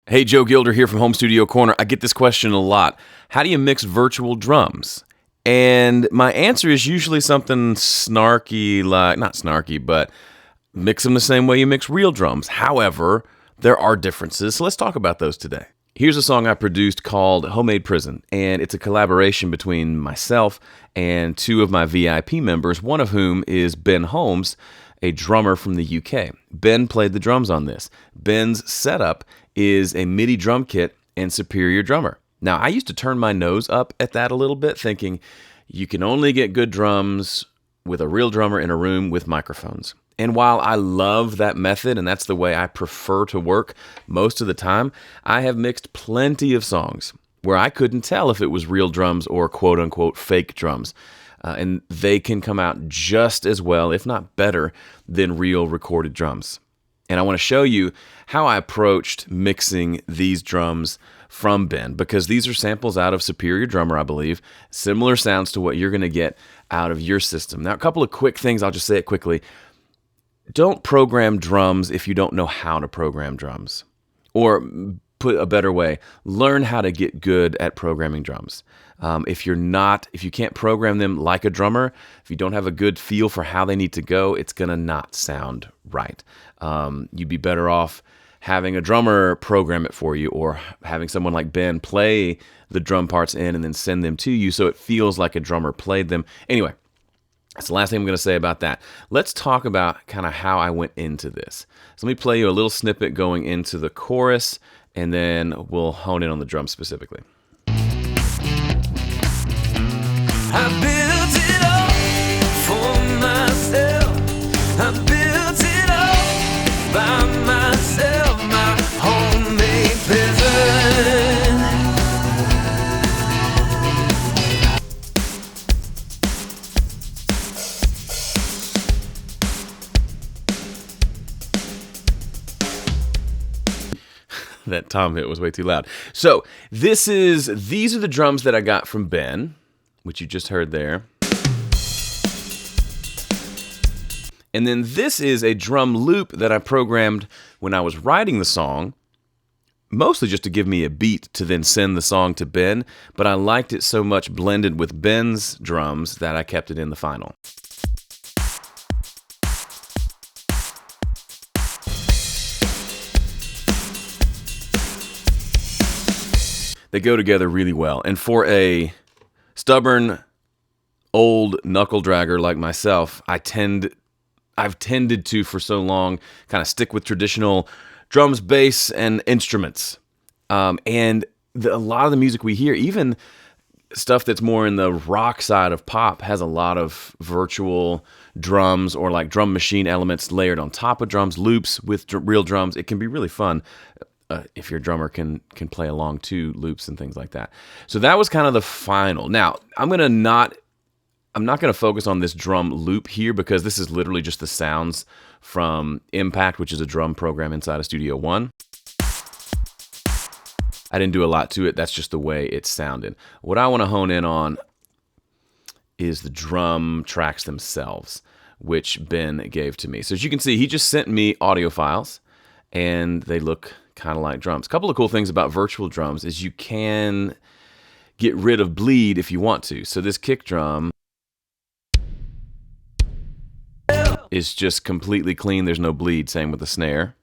Hey, Joe Gilder here from Home Studio Corner. I get this question a lot. How do you mix virtual drums? And my answer is usually something snarky, like, not snarky, but mix them the same way you mix real drums. However, there are differences, so let's talk about those today. Here's a song I produced called Homemade Prison, and it's a collaboration between myself and two of my VIP members, one of whom is Ben Holmes, a drummer from the UK. Ben played the drums on this. Ben's setup is a MIDI drum kit and Superior Drummer. Now, I used to turn my nose up at that a little bit, thinking you can only get good drums with a real drummer in a room with microphones. And while I love that method, and that's the way I prefer to work most of the time, I have mixed plenty of songs where I couldn't tell if it was real drums or quote-unquote fake drums. And they can come out just as well, if not better, than real recorded drums. And I want to show you how I approached mixing these drums from Ben, because these are samples out of Superior Drummer, I believe. Similar sounds to what you're going to get out of your system. Now, a couple of quick things, I'll just say it quickly. Don't program drums if you don't know how to program drums. Or put a better way, learn how to get good at programming drums. If you can't program them like a drummer, if you don't have a good feel for how they need to go, it's gonna not sound right. You'd be better off having a drummer program it for you, or having someone like Ben play the drum parts in and then send them to you so it feels like a drummer played them. Anyway, that's the last thing I'm going to say about that. Let's talk about kind of how I went into this. So let me play you a little snippet going into the chorus, and then we'll hone in on the drums specifically. I built it up for myself. I built it up by myself, my homemade prison. That tom hit was way too loud. So these are the drums that I got from Ben, which you just heard there. And then this is a drum loop that I programmed when I was writing the song, mostly just to give me a beat to then send the song to Ben, but I liked it so much blended with Ben's drums that I kept it in the final. They go together really well. And for a stubborn, old knuckle dragger like myself, I've tended to, for so long, kind of stick with traditional drums, bass, and instruments. And a lot of the music we hear, even stuff that's more in the rock side of pop, has a lot of virtual drums or like drum machine elements layered on top of drums, loops with real drums. It can be really fun. If your drummer can play along to loops and things like that. So that was kind of the final. Now, I'm not going to focus on this drum loop here, because this is literally just the sounds from Impact, which is a drum program inside of Studio One. I didn't do a lot to it. That's just the way it sounded. What I want to hone in on is the drum tracks themselves, which Ben gave to me. So as you can see, he just sent me audio files, and they look kind of like drums. A couple of cool things about virtual drums is you can get rid of bleed if you want to. So this kick drum is just completely clean. There's no bleed. Same with the snare.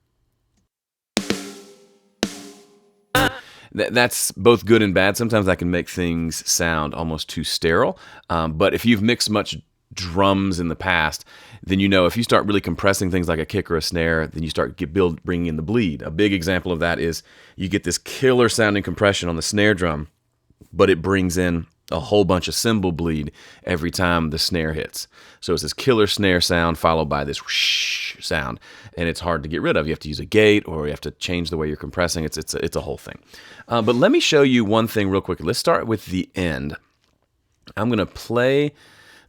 That's both good and bad. Sometimes that can make things sound almost too sterile. But if you've mixed much drums in the past, then you know if you start really compressing things like a kick or a snare, then you start bringing in the bleed. A big example of that is you get this killer sounding compression on the snare drum, but it brings in a whole bunch of cymbal bleed every time the snare hits. So it's this killer snare sound followed by this whoosh sound, and it's hard to get rid of. You have to use a gate, or you have to change the way you're compressing. It's a whole thing. But let me show you one thing real quick. Let's start with the end. I'm going to play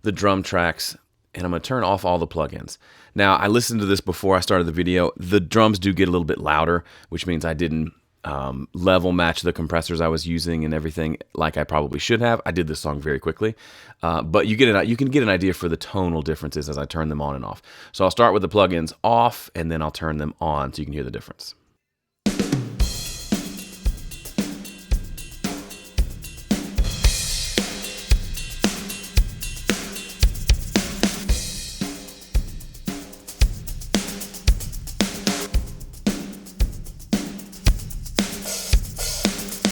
the drum tracks, and I'm going to turn off all the plugins. Now, I listened to this before I started the video. The drums do get a little bit louder, which means I didn't level match the compressors I was using and everything like I probably should have. I did this song very quickly, but you can get an idea for the tonal differences as I turn them on and off. So I'll start with the plugins off, and then I'll turn them on so you can hear the difference.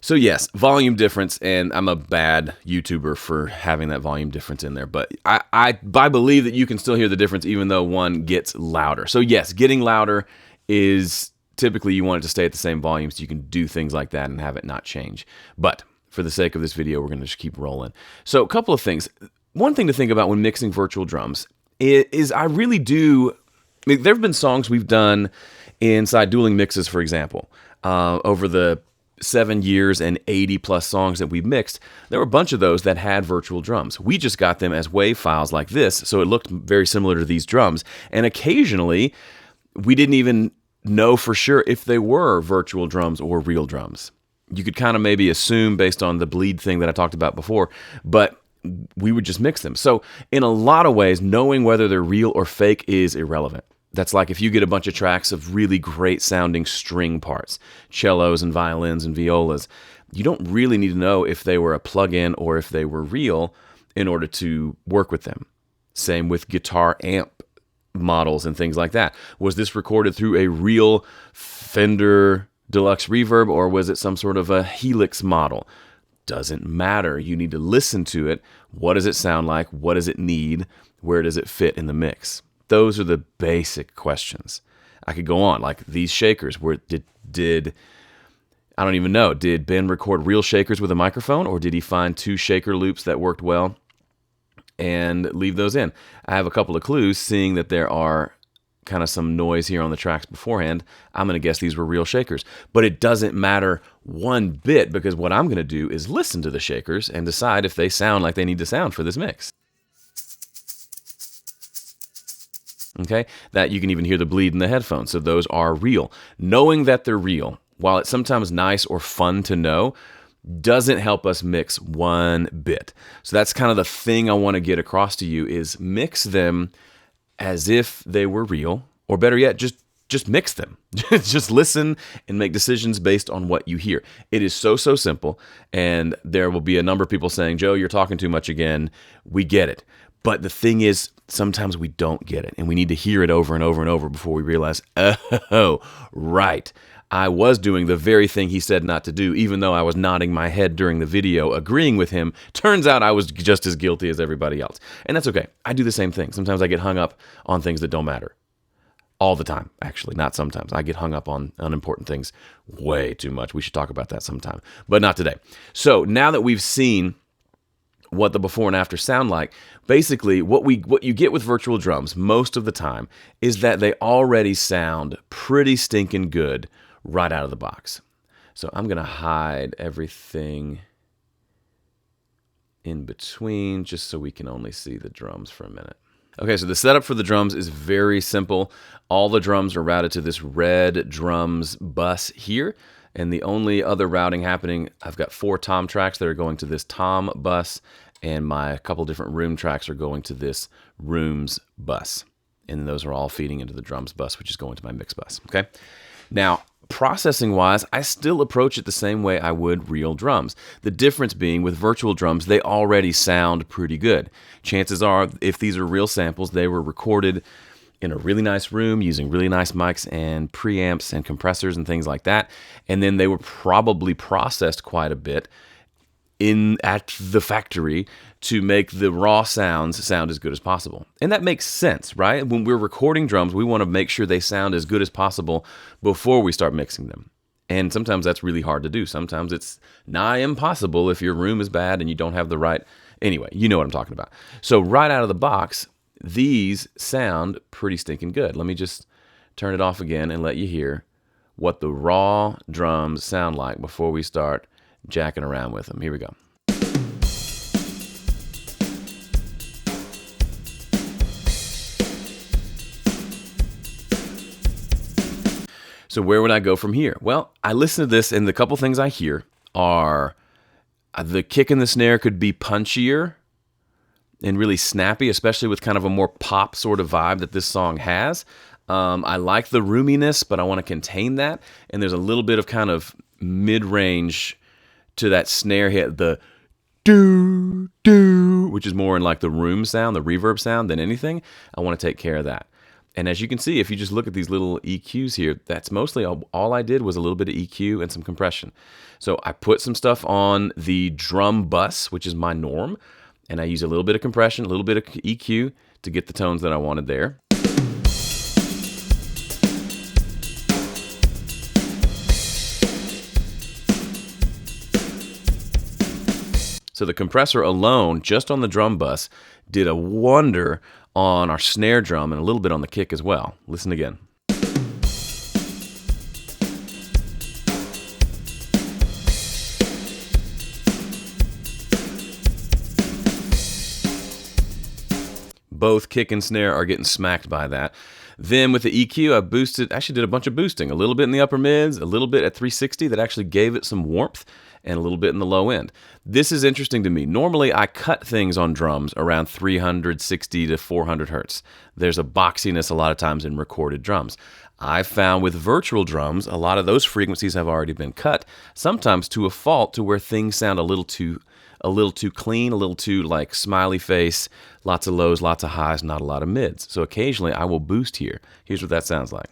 So yes, volume difference, and I'm a bad YouTuber for having that volume difference in there, but I believe that you can still hear the difference even though one gets louder. So yes, getting louder is typically you want it to stay at the same volume so you can do things like that and have it not change. But for the sake of this video, we're going to just keep rolling. So a couple of things. One thing to think about when mixing virtual drums is I really do, there have been songs we've done inside dueling mixes, for example, over the 7 years and 80 plus songs that we've mixed, there were a bunch of those that had virtual drums. We just got them as WAV files like this, so it looked very similar to these drums. And occasionally, we didn't even know for sure if they were virtual drums or real drums. You could kind of maybe assume based on the bleed thing that I talked about before, but we would just mix them. So in a lot of ways, knowing whether they're real or fake is irrelevant. That's like if you get a bunch of tracks of really great sounding string parts, cellos and violins and violas, you don't really need to know if they were a plug-in or if they were real in order to work with them. Same with guitar amp models and things like that. Was this recorded through a real Fender Deluxe Reverb or was it some sort of a Helix model? Doesn't matter. You need to listen to it. What does it sound like? What does it need? Where does it fit in the mix? Those are the basic questions. I could go on, like these shakers. Did I don't even know. Did Ben record real shakers with a microphone, or did he find 2 shaker loops that worked well and leave those in? I have a couple of clues, seeing that there are kind of some noise here on the tracks beforehand. I'm going to guess these were real shakers. But it doesn't matter one bit, because what I'm going to do is listen to the shakers and decide if they sound like they need to sound for this mix. Okay, that you can even hear the bleed in the headphones. So those are real. Knowing that they're real, while it's sometimes nice or fun to know, doesn't help us mix one bit. So that's kind of the thing I want to get across to you is mix them as if they were real, or better yet, just mix them. Just listen and make decisions based on what you hear. It is so simple, and there will be a number of people saying, Joe, you're talking too much again. We get it. But the thing is, sometimes we don't get it, and we need to hear it over and over and over before we realize, oh, right. I was doing the very thing he said not to do, even though I was nodding my head during the video, agreeing with him. Turns out I was just as guilty as everybody else. And that's okay. I do the same thing. Sometimes I get hung up on things that don't matter. All the time, actually, not sometimes. I get hung up on unimportant things way too much. We should talk about that sometime, but not today. So now that we've seen what the before and after sound like, basically what you get with virtual drums most of the time is that they already sound pretty stinking good right out of the box. So I'm going to hide everything in between just so we can only see the drums for a minute. Okay, so the setup for the drums is very simple. All the drums are routed to this red drums bus here. And the only other routing happening, I've got 4 tom tracks that are going to this tom bus, and my couple different room tracks are going to this rooms bus. And those are all feeding into the drums bus, which is going to my mix bus, okay? Now, processing-wise, I still approach it the same way I would real drums. The difference being with virtual drums, they already sound pretty good. Chances are, if these are real samples, they were recorded in a really nice room using really nice mics and preamps and compressors and things like that. And then they were probably processed quite a bit at the factory to make the raw sounds sound as good as possible. And that makes sense, right? When we're recording drums, we want to make sure they sound as good as possible before we start mixing them. And sometimes that's really hard to do. Sometimes it's nigh impossible if your room is bad and you don't have the right... Anyway, you know what I'm talking about. So right out of the box, these sound pretty stinking good. Let me just turn it off again and let you hear what the raw drums sound like before we start jacking around with them. Here we go. So where would I go from here? Well, I listen to this, and the couple things I hear are the kick and the snare could be punchier and really snappy, especially with kind of a more pop sort of vibe that this song has. I like the roominess, but I want to contain that. And there's a little bit of kind of mid-range to that snare hit, the do, which is more in like the room sound, the reverb sound than anything. I want to take care of that. And as you can see, if you just look at these little EQs here, that's mostly all I did was a little bit of EQ and some compression. So I put some stuff on the drum bus, which is my norm, and I use a little bit of compression, a little bit of EQ to get the tones that I wanted there. So the compressor alone, just on the drum bus, did a wonder on our snare drum and a little bit on the kick as well. Listen again. Both kick and snare are getting smacked by that. Then with the EQ, I boosted, actually did a bunch of boosting. A little bit in the upper mids, a little bit at 360 that actually gave it some warmth, and a little bit in the low end. This is interesting to me. Normally, I cut things on drums around 360 to 400 hertz. There's a boxiness a lot of times in recorded drums. I've found with virtual drums, a lot of those frequencies have already been cut, sometimes to a fault to where things sound a little too clean, a little too like smiley face, lots of lows, lots of highs, not a lot of mids. So occasionally I will boost here. Here's what that sounds like.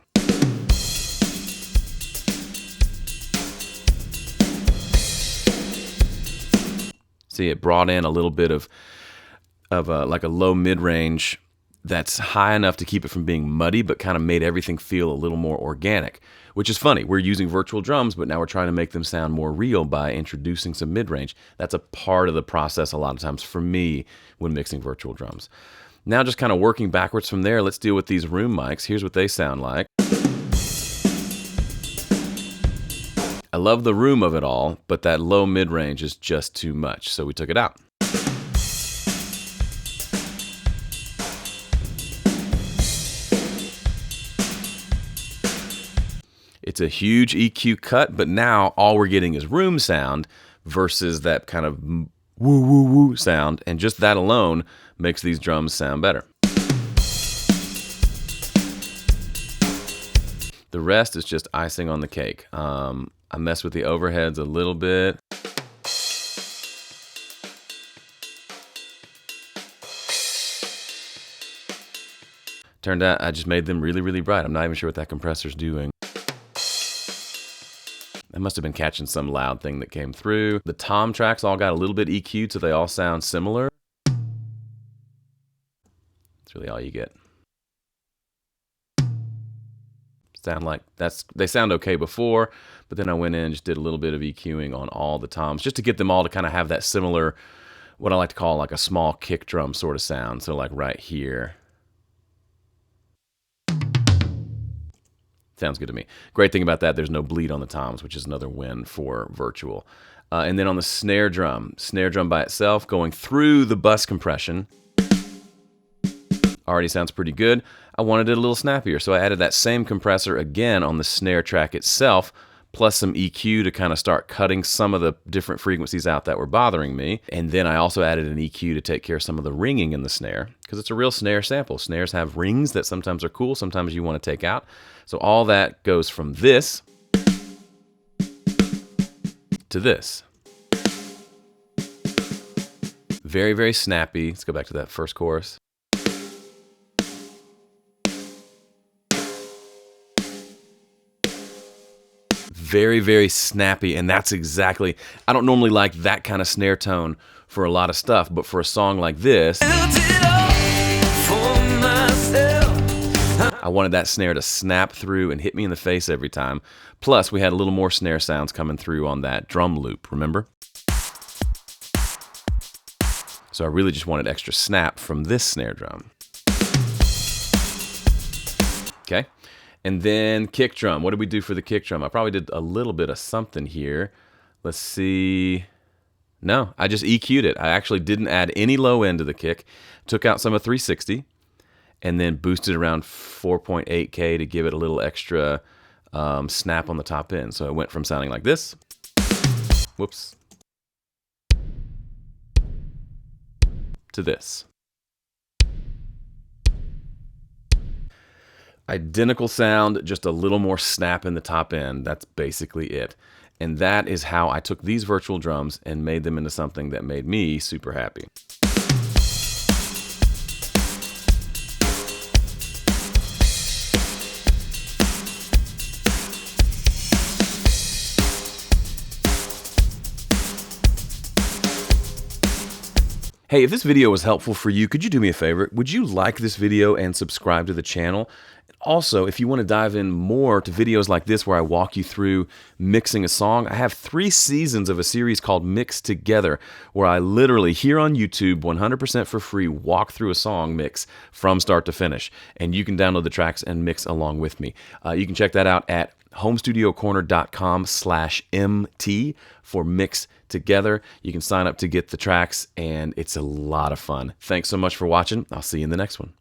See, it brought in a little bit of like a low mid-range that's high enough to keep it from being muddy, but kind of made everything feel a little more organic, which is funny. We're using virtual drums, but now we're trying to make them sound more real by introducing some mid-range. That's a part of the process a lot of times for me when mixing virtual drums. Now just kind of working backwards from there, let's deal with these room mics. Here's what they sound like. I love the room of it all, but that low mid-range is just too much, so we took it out. It's a huge EQ cut, but now all we're getting is room sound versus that kind of woo-woo-woo sound, and just that alone makes these drums sound better. The rest is just icing on the cake. I mess with the overheads a little bit. Turned out I just made them really, really bright. I'm not even sure what that compressor's doing. I must have been catching some loud thing that came through. The tom tracks all got a little bit EQ'd, so they all sound similar. That's really all you get. They sound okay before, but then I went in and just did a little bit of EQing on all the toms just to get them all to kind of have that similar, what I like to call like a small kick drum sort of sound. So like right here. Sounds good to me. Great thing about that, there's no bleed on the toms, which is another win for virtual. And then on the snare drum by itself, going through the bus compression, already sounds pretty good. I wanted it a little snappier, so I added that same compressor again on the snare track itself, plus some EQ to kind of start cutting some of the different frequencies out that were bothering me. And then I also added an EQ to take care of some of the ringing in the snare, because it's a real snare sample. Snares have rings that sometimes are cool, sometimes you want to take out. So all that goes from this to this. Very, very snappy. Let's go back to that first chorus. Very, very snappy, and that's exactly, I don't normally like that kind of snare tone for a lot of stuff, but for a song like this, I wanted that snare to snap through and hit me in the face every time. Plus, we had a little more snare sounds coming through on that drum loop, remember? So I really just wanted extra snap from this snare drum. Okay. And then kick drum. What did we do for the kick drum? I probably did a little bit of something here. Let's see. No, I just EQ'd it. I actually didn't add any low end to the kick. Took out some of 360 and then boosted around 4.8K to give it a little extra snap on the top end. So it went from sounding like this. Whoops. To this. Identical sound, just a little more snap in the top end. That's basically it. And that is how I took these virtual drums and made them into something that made me super happy. Hey, if this video was helpful for you, could you do me a favor? Would you like this video and subscribe to the channel? Also, if you want to dive in more to videos like this where I walk you through mixing a song, I have 3 seasons of a series called Mix Together, where I literally, here on YouTube, 100% for free, walk through a song mix from start to finish. And you can download the tracks and mix along with me. You can check that out at homestudiocorner.com/MT for Mix Together. You can sign up to get the tracks, and it's a lot of fun. Thanks so much for watching. I'll see you in the next one.